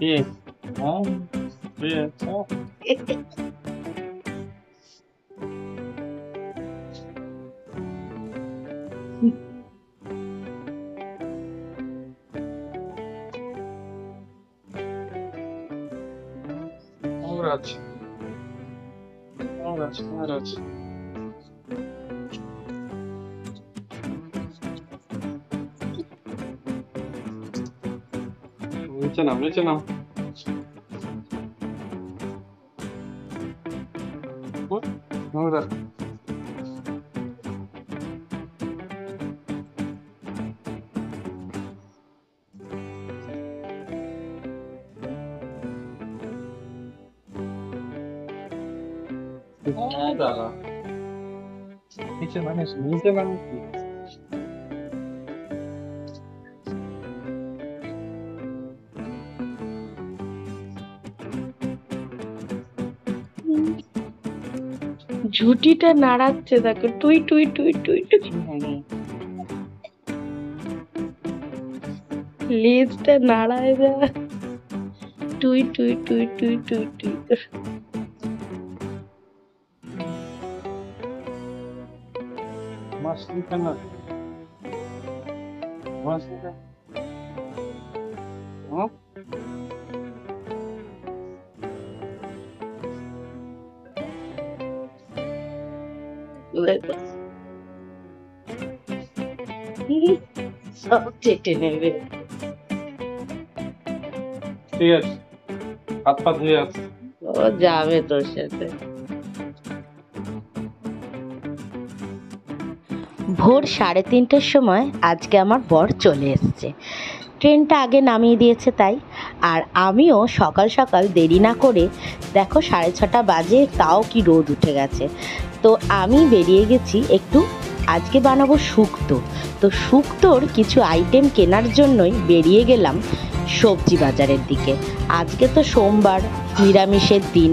Yes. Yes. Congrats. Congrats. Congrats. নিচে নাও, নিচে নাও। Congrats. দাদা নিচে মানুষ, নিচে মানুষ কি? ঝুঁটিটা নাড়াচ্ছে দেখো, টুই টুই টুই টুই টুই। লেজটা নাড়ায় যা, টুই টুই টুই টুই টুই টুই। মাছলি কেন? মাছলি কেন? দেখো, সব চেটে নেবে। ঠিক আছে, হাত পা ধুয়ে আছে। ও যাবে তোর সাথে। ভোর 3:30টার সময় আজকে আমার বর চলে এসছে। ট্রেনটা আগে নামিয়ে দিয়েছে তাই। আর আমিও সকাল সকাল দেরি না করে, দেখো 6:30 বাজে, তাও কি রোদ উঠে গেছে। তো আমি বেরিয়ে গেছি একটু, আজকে বানাবো শুক্তো। তো শুক্তোর কিছু আইটেম কেনার জন্যই বেরিয়ে গেলাম সবজি বাজারের দিকে। আজকে তো সোমবার, নিরামিষের দিন,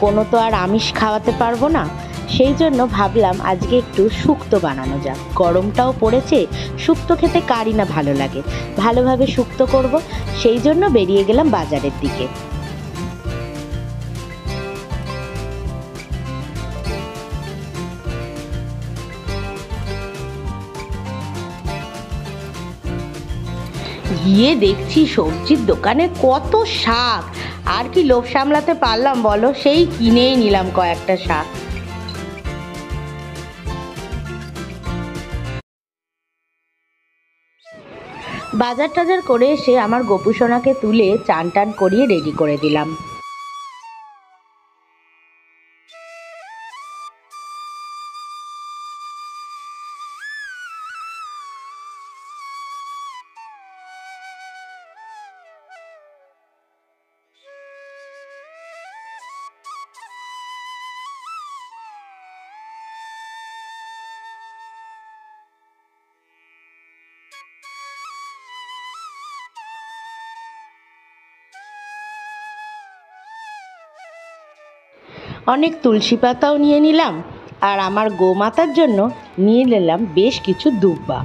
কোনো তো আর আমিষ খাওয়াতে পারবো না। সেই জন্য ভাবলাম আজকে একটু শুক্তো বানানো যাক, গরমটাও পড়েছে, শুক্তো খেতে কারই না ভালো লাগে, ভালোভাবে শুক্তো করব। সেই জন্য বেরিয়ে গেলাম বাজারের দিকে। গিয়ে দেখছি সবজির দোকানে কত শাক, আর কি লোভ সামলাতে পারলাম বলো, সেই কিনেই নিলাম কয়েকটা শাক। বাজার টাজার করে এসে আমার গোপু সোনাকে তুলে চান টান করিয়ে রেডি করে দিলাম। অনেক তুলসী পাতাও নিয়ে নিলাম, আর আমার গোমাতার জন্য নিয়ে নিলাম বেশ কিছু দুব্বা।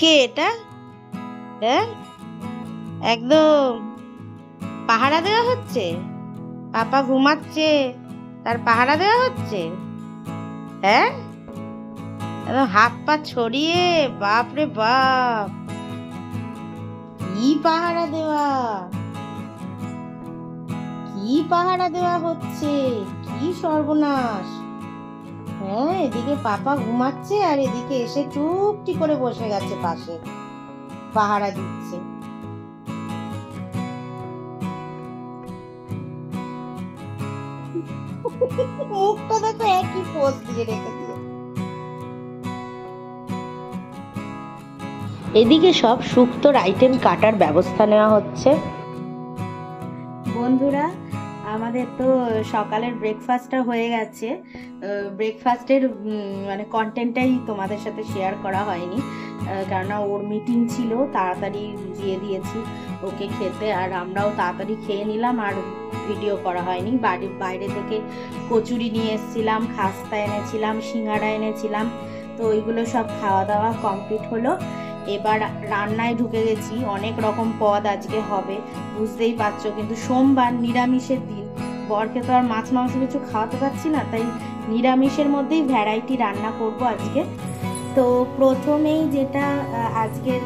কে এটা? হ্যাঁ, একদম পাহারা দেওয়া হচ্ছে। পাপা ঘুমাচ্ছে, তার পাহারা দেওয়া হচ্ছে। হ্যাঁ, একদম হাত পা ছড়িয়ে, বাপ রে বাপ, কি পাহারা দেওয়া, কি পাহারা দেওয়া হচ্ছে, কি সর্বনাশ। হ্যাঁ, এদিকে পাপা ঘুমাচ্ছে আর এদিকে এসে চুপটি করে বসে গেছে পাশে, পাহারা দিচ্ছে। মুখটা দেখো একই পোজ দিয়ে রেখে দিয়ে। এদিকে সব শুক্তোর আইটেম কাটার ব্যবস্থা নেওয়া হচ্ছে। বন্ধুরা, আমাদের তো সকালের ব্রেকফাস্টটা হয়ে গেছে। ব্রেকফাস্টের মানে কন্টেন্টটাই তোমাদের সাথে শেয়ার করা হয়নি, কেননা ওর মিটিং ছিল, তাড়াতাড়ি দিয়ে দিয়েছি ওকে খেতে, আর আমরাও তাড়াতাড়ি খেয়ে নিলাম, আর ভিডিও করা হয়নি। বাইরে থেকে কচুরি নিয়ে এসেছিলাম, খাস্তা এনেছিলাম, সিঙ্গাড়া এনেছিলাম, তো ওইগুলো সব খাওয়া দাওয়া কমপ্লিট হলো। এবার রান্নায় ঢুকে গেছি। অনেক রকম পদ আজকে হবে, বুঝতেই পারছো, কিন্তু সোমবার নিরামিষের দিন, বরকে তো আর মাছ মাংস কিছু খাওয়াতে পারছি না, তাই নিরামিষের মধ্যেই ভ্যারাইটি রান্না করব আজকে। তো প্রথমেই যেটা আজকের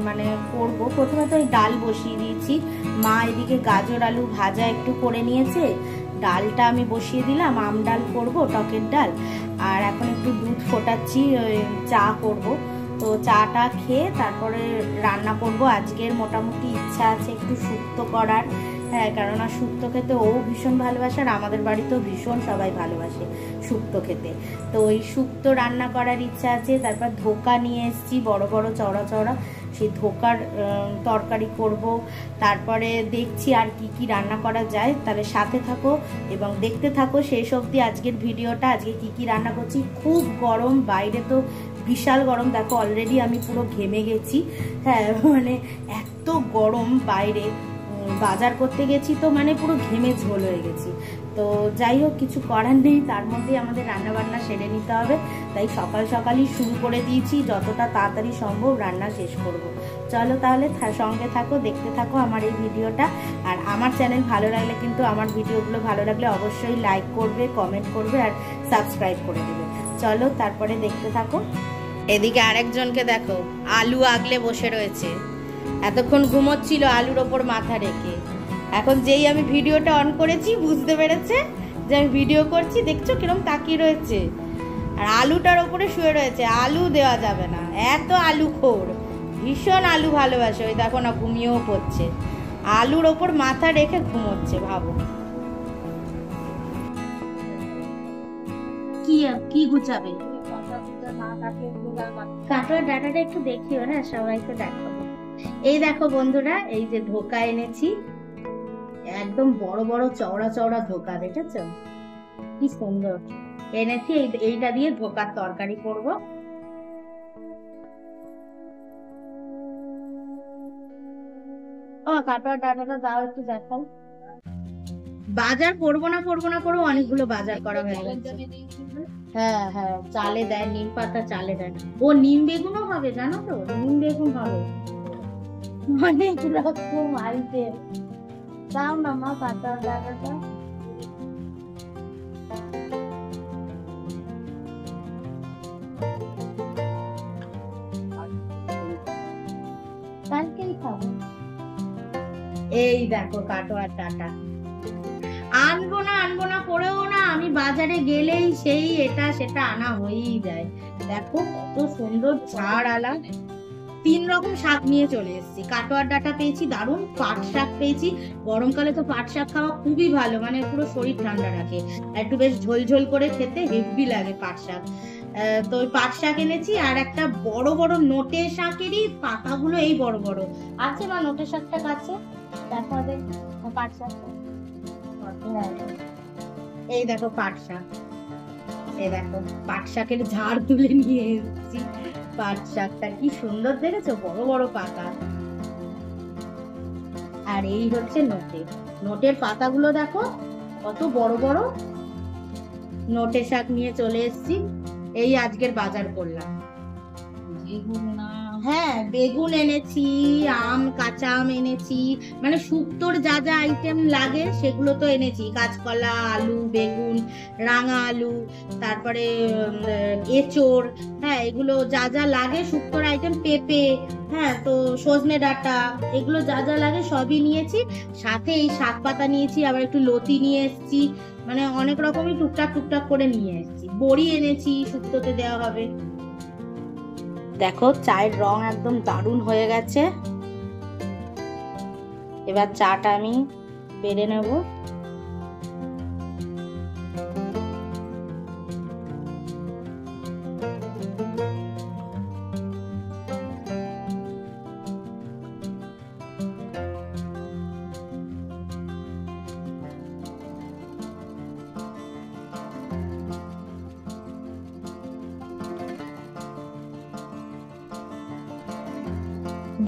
মানে করবো, প্রথমে তো ওই ডাল বসিয়ে দিয়েছি। মা এদিকে গাজর আলু ভাজা একটু করে নিয়েছে, ডালটা আমি বসিয়ে দিলাম। আম ডাল করবো, টকের ডাল, আর এখন একটু দুধ ফোটাচ্ছি, চা করব। তো চাটা খেয়ে তারপরে রান্না করব। আজকের মোটামুটি ইচ্ছা আছে একটু শুক্তো করার। হ্যাঁ, কেননা শুক্তো খেতে ও ভীষণ ভালোবাসে, আর আমাদের বাড়িতেও ভীষণ সবাই ভালোবাসে শুক্তো খেতে। তো ওই শুক্তো রান্না করার ইচ্ছা আছে। তারপর ধোকা নিয়ে এসেছি, বড় বড় চওড়া চওড়া, সেই ধোকার তরকারি করব। তারপরে দেখছি আর কি কি রান্না করা যায়। তাহলে সাথে থাকো এবং দেখতে থাকো শেষ অবধি আজকের ভিডিওটা। আজকে কি কি রান্না করছি। খুব গরম, বাইরে তো বিশাল গরম, দেখো অলরেডি আমি পুরো ঘেমে গেছি। হ্যাঁ, মানে এত গরম বাইরে, বাজার করতে গেছি তো মানে পুরো ঘেমে ঝোল হয়ে গেছি। তো যাই হোক, কিছু করার নেই, তার মধ্যেই আমাদের রান্না বান্না সেরে নিতে হবে। তাই সকাল সকালই শুরু করে দিয়েছি, যতটা তাড়াতাড়ি সম্ভব রান্না শেষ করব। চলো তাহলে সঙ্গে থাকো, দেখতে থাকো আমার এই ভিডিওটা। আর আমার চ্যানেল ভালো লাগলে কিন্তু, আমার ভিডিওগুলো ভালো লাগলে অবশ্যই লাইক করবে, কমেন্ট করবে আর সাবস্ক্রাইব করে দেবে। চলো তারপরে দেখতে থাকো। এদিকে আরেকজনকে দেখো, আলু আগলে বসে রয়েছে। এতক্ষণ ঘুমোচ্ছিল আলুর ওপর মাথা রেখে, এখন যেই আমি ভিডিওটা অন করেছি বুঝতে পেরেছে যে আমি ভিডিও করছি। দেখছো কিরম তাকিয়ে রয়েছে, আর আলুটার ওপরে শুয়ে রয়েছে। আলু দেওয়া যাবে না, এত আলু খোর, ভীষণ আলু ভালোবাসে। ওই দেখো না, ঘুমিয়েও পড়ছে, আলুর ওপর মাথা রেখে ঘুমোচ্ছে। ভাবো কি গুছাবে। কাটোয়ার ডাটাটা একটু দেখিও না, সবাইকে দেখো। এই দেখো বন্ধুরা, এই যে ধোকা এনেছি, একদম বড় বড় চওড়া চওড়া ধোকা, দেখেছো কি সুন্দর এনেছি। এইটা দিয়ে ধোকার তরকারি করব। ও কাটোয়ার ডাটাটা দাও একটু দেখাও। বাজার করবো না করবো অনেকগুলো বাজার করা হয়ে গেছে। হ্যাঁ হ্যাঁ, চালে দেয়, নিম পাতা চালে দেয়। ও নিম বেগুনও হবে, জানো তো, নিম বেগুন হবে অনেক রকম আইটেম। দাও না মা কাটোয়ার ডাটাটা। কালকেই খাবো। এই দেখো কাটোয়ার ডাটা। আনবো না করেও না, আমি বাজারে গেলেই সেই এটা সেটা আনা হয়েই যায়। দেখো কত সুন্দর ঝাড় আলা। 3 রকম শাক নিয়ে চলে এসেছি। কাটোয়ার ডাটা পেয়েছি, দারুণ পাট শাক পেয়েছি। গরমকালে তো পাট শাক খাওয়া খুবই ভালো, মানে পুরো শরীর ঠান্ডা রাখে, একটু বেশ ঝোল ঝোল করে খেতে হেভি লাগে পাট শাক। তো ওই পাট শাক এনেছি, আর একটা বড় বড় নোটে শাকেরই পাতাগুলো এই বড় বড় আছে। মা নোটে শাকটা কাছে দেখো, পাট শাক। এই দেখো পাট শাক, এই দেখো পাট শাকের ঝাড় তুলে নিয়ে এসেছি। পাট শাকটা কি সুন্দর দেখেছো, বড় বড় পাতা। আর এই হচ্ছে নোটের পাতাগুলো দেখো কত বড় বড়। নোটে শাক নিয়ে চলে এসেছি, এই আজকের বাজার করলাম। হ্যাঁ, বেগুন এনেছি, আম, কাঁচা আম এনেছি, মানে শুক্তোর যা যা আইটেম লাগে সেগুলো তো এনেছি। কাঁচকলা, আলু, বেগুন, রাঙা আলু, তারপরে এঁচোড়, হ্যাঁ এগুলো যা যা লাগে শুক্তোর আইটেম, পেঁপে, হ্যাঁ তো সজনে ডাঁটা, এগুলো যা যা লাগে সবই নিয়েছি। সাথে এই শাক পাতা নিয়েছি, আবার একটু লতি নিয়ে এসেছি, মানে অনেক রকমই টুকটাক টুকটাক করে নিয়ে এসেছি। বড়ি এনেছি, শুক্তোতে দেওয়া হবে। দেখো চায়ের রং একদম দারুণ হয়ে গেছে। এবার চাটা আমি বেড়ে নেব।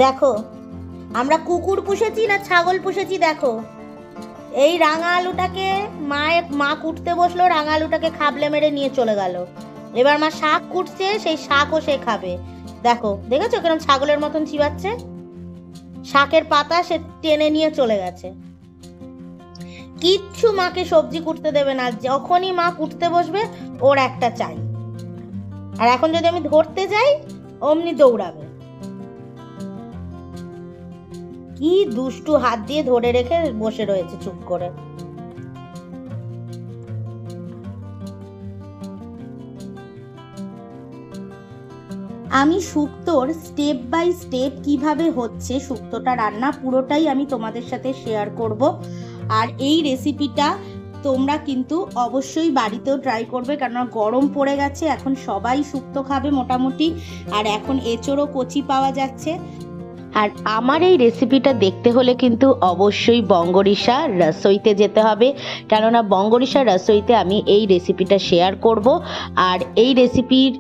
দেখো আমরা কুকুর পুষেছি না ছাগল পুষেছি, দেখো এই রাঙা আলুটাকে মা কুটতে বসলো, রাঙা আলুটাকে খাবলে মেরে নিয়ে চলে গেল। এবার মা শাক কুটছে, সেই শাকও সে খাবে। দেখো, দেখেছো কেরম ছাগলের মতন চিবাচ্ছে? শাকের পাতা সে টেনে নিয়ে চলে গেছে। কিচ্ছু মাকে সবজি কুটতে দেবে না, যখনই মা কুটতে বসবে ওর একটা চাই। আর এখন যদি আমি ধরতে যাই অমনি দৌড়াবে। কি দুষ্টু, হাত দিয়ে ধরে রেখে বসে রয়েছে চুপ করে। আমি শুক্তোর স্টেপ বাই স্টেপ কিভাবে হচ্ছে শুক্তোটা রান্না, পুরোটাই আমি তোমাদের সাথে শেয়ার করব। আর এই রেসিপিটা তোমরা কিন্তু অবশ্যই বাড়িতেও ট্রাই করবে, কেননা গরম পড়ে গেছে, এখন সবাই শুক্তো খাবে মোটামুটি। আর এখন এঁচোড়ও কচি পাওয়া যাচ্ছে। আর আমার এই রেসিপিটা দেখতে হলে কিন্তু অবশ্যই বঙ্গরিসা রসইতে যেতে হবে, কেননা বঙ্গরিসা রসইতে আমি এই রেসিপিটা শেয়ার করব। আর এই রেসিপির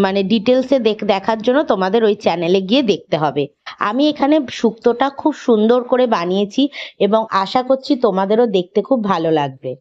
মানে ডিটেলসে দেখার জন্য তোমাদের ওই চ্যানেলে গিয়ে দেখতে হবে। আমি এখানে শুক্তোটা খুব সুন্দর করে বানিয়েছি এবং আশা করছি তোমাদেরও দেখতে খুব ভালো লাগবে।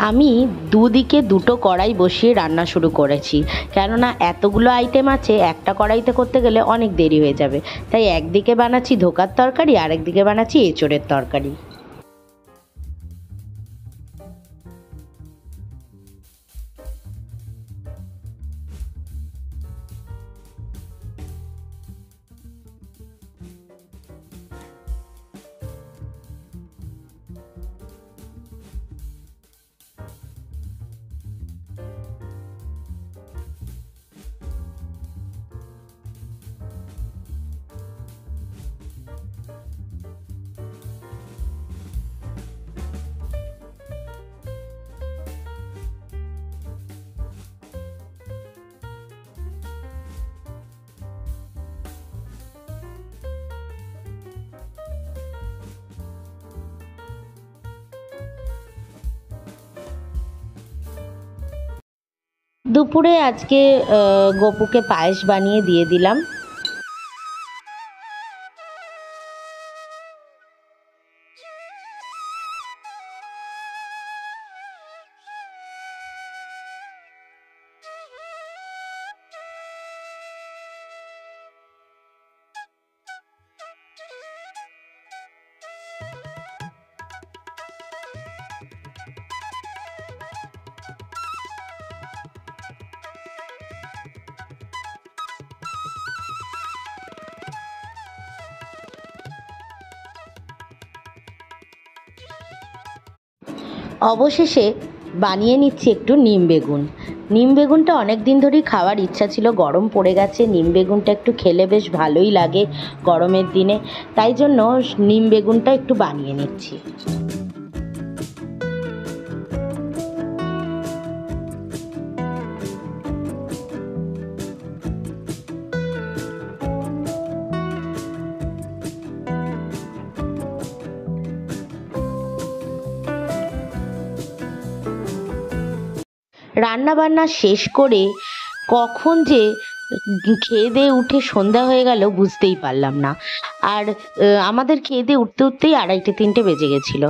আমি দুদিকে দুটো কড়াই বসিয়ে রান্না শুরু করেছি, কেননা এতগুলো আইটেম আছে, একটা কড়াইতে করতে গেলে অনেক দেরি হয়ে যাবে। তাই একদিকে বানাচ্ছি ধোকার তরকারি, আর একদিকে বানাচ্ছি এঁচোড়ের তরকারি। দুপুরে আজকে গপুকে পায়েস বানিয়ে দিয়ে দিলাম। অবশেষে বানিয়ে নিচ্ছি একটু নিম বেগুন। নিম বেগুনটা অনেক দিন ধরেই খাওয়ার ইচ্ছা ছিল, গরম পড়ে গেছে, নিম বেগুনটা একটু খেলে বেশ ভালোই লাগে গরমের দিনে, তাই জন্য নিম বেগুনটা একটু বানিয়ে নিচ্ছি। রান্নাবান্না শেষ করে কখন যে খেয়ে দিয়ে উঠে সন্ধ্যা হয়ে গেল বুঝতেই পারলাম না। আর আমাদের খেয়ে দিয়ে উঠতে উঠতেই 2:30-3টে বেজে গেছিলো।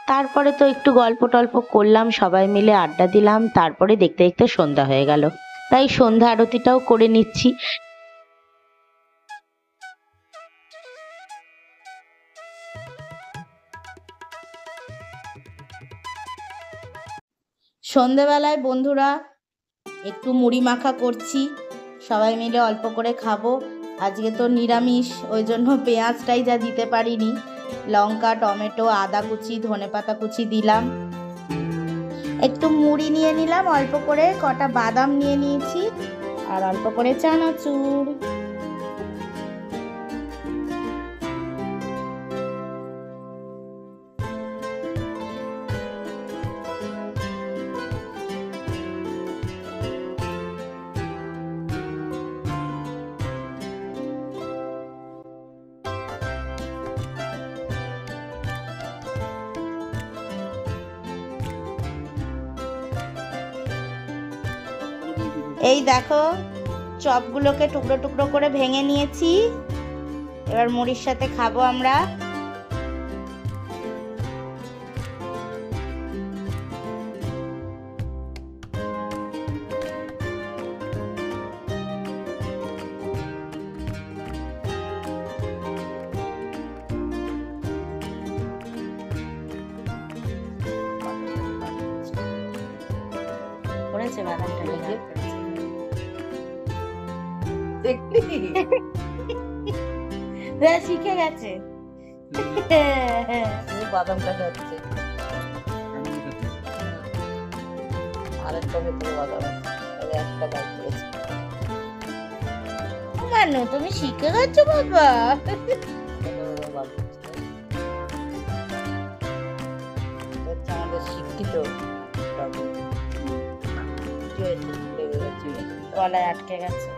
তারপরে তো একটু গল্প টল্প করলাম, সবাই মিলে আড্ডা দিলাম, তারপরে দেখতে দেখতে সন্ধ্যা হয়ে গেল। তাই সন্ধ্যা আরতিটাও করে নিচ্ছি। সন্ধেবেলায় বন্ধুরা একটু মুড়ি মাখা করছি, সবাই মিলে অল্প করে খাবো। আজকে তো নিরামিষ, ওই জন্য পেঁয়াজটাই যা দিতে পারিনি, লঙ্কা, টমেটো, আদা কুচি, ধনেপাতা কুচি দিলাম। একটু মুড়ি নিয়ে নিলাম অল্প করে, কটা বাদাম নিয়ে নিয়েছি, আর অল্প করে চানাচুর। এই দেখো চপগুলোকে টুকরো টুকরো করে ভেঙে নিয়েছি, এবার মুড়ির সাথে খাবো আমরা। করেছে বাদামটা লেগে শিখে গেছে, বাদামটা খাচ্ছে, আরেকটা ভেতরে বাদাম আছে, একটা দাগ করেছে। মানু তুমি শিখে গেছো বাবা। আমাদের শিক্ষিত গলায় আটকে গেছে,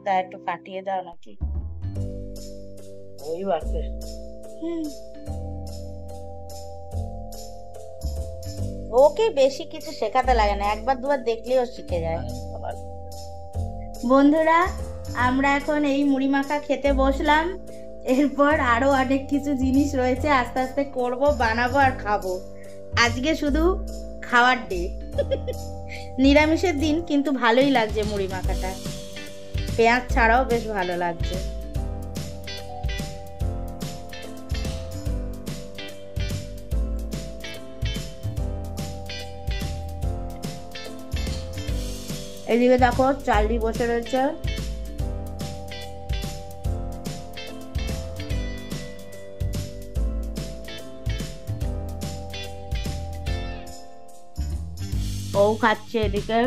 তা একটু কাটিয়ে দাও নাকি? ওই বাড়তে ওকে বেশি কিছু শেখাতে লাগে না, একবার দুবার দেখলেও শিখে যায়। বন্ধুরা আমরা এখন এই মুড়ি মাখা খেতে বসলাম, এরপর আরো অনেক কিছু জিনিস রয়েছে, আস্তে আস্তে করব, বানাবো আর খাবো। আজকে শুধু খাওয়ার ডে, নিরামিষের দিন, কিন্তু ভালোই লাগছে মুড়ি মাখাটা, পেঁয়াজ ছাড়াও বেশ ভালো লাগছে। এদিকে দেখো চার্লি বসে রয়েছে, ও খাচ্ছে এদিকে।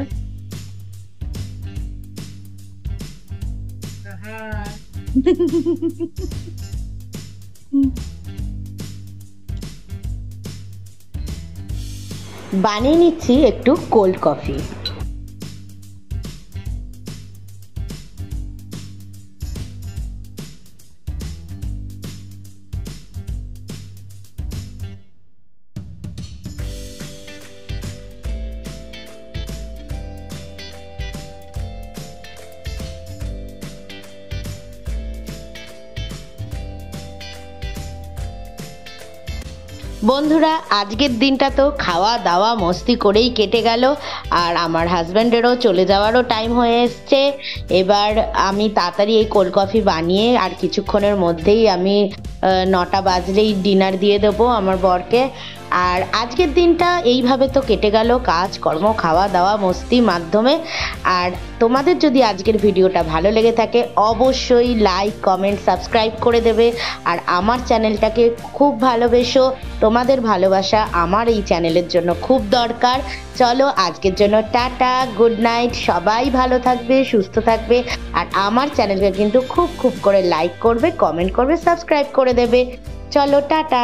বানিয়ে নিচ্ছি একটু কোল্ড কফি। বন্ধুরা, আজকের দিনটা তো খাওয়া দাওয়া মস্তি করেই কেটে গেল। আর আমার হাজব্যান্ডেরও চলে যাওয়ারও টাইম হয়ে এসছে। এবার আমি তাড়াতাড়ি এই কোল্ড কফি বানিয়ে আর কিছুক্ষণের মধ্যেই আমি 9টা বাজলেই ডিনার দিয়ে দেবো আমার বরকে। আর আজকের দিনটা এইভাবে তো কেটে গেল কাজকর্ম, খাওয়া দাওয়া, মস্তির মাধ্যমে। আর তোমাদের যদি আজকের ভিডিওটা ভালো লেগে থাকে অবশ্যই লাইক, কমেন্ট, সাবস্ক্রাইব করে দেবে। আর আমার চ্যানেলটাকে খুব ভালোবেসো, তোমাদের ভালোবাসা আমার এই চ্যানেলের জন্য খুব দরকার। চলো আজকের জন্য টাটা, গুড নাইট। সবাই ভালো থাকবে, সুস্থ থাকবে। আর আমার চ্যানেলকে কিন্তু খুব খুব করে লাইক করবে, কমেন্ট করবে, সাবস্ক্রাইব করে দেবে। চলো টাটা।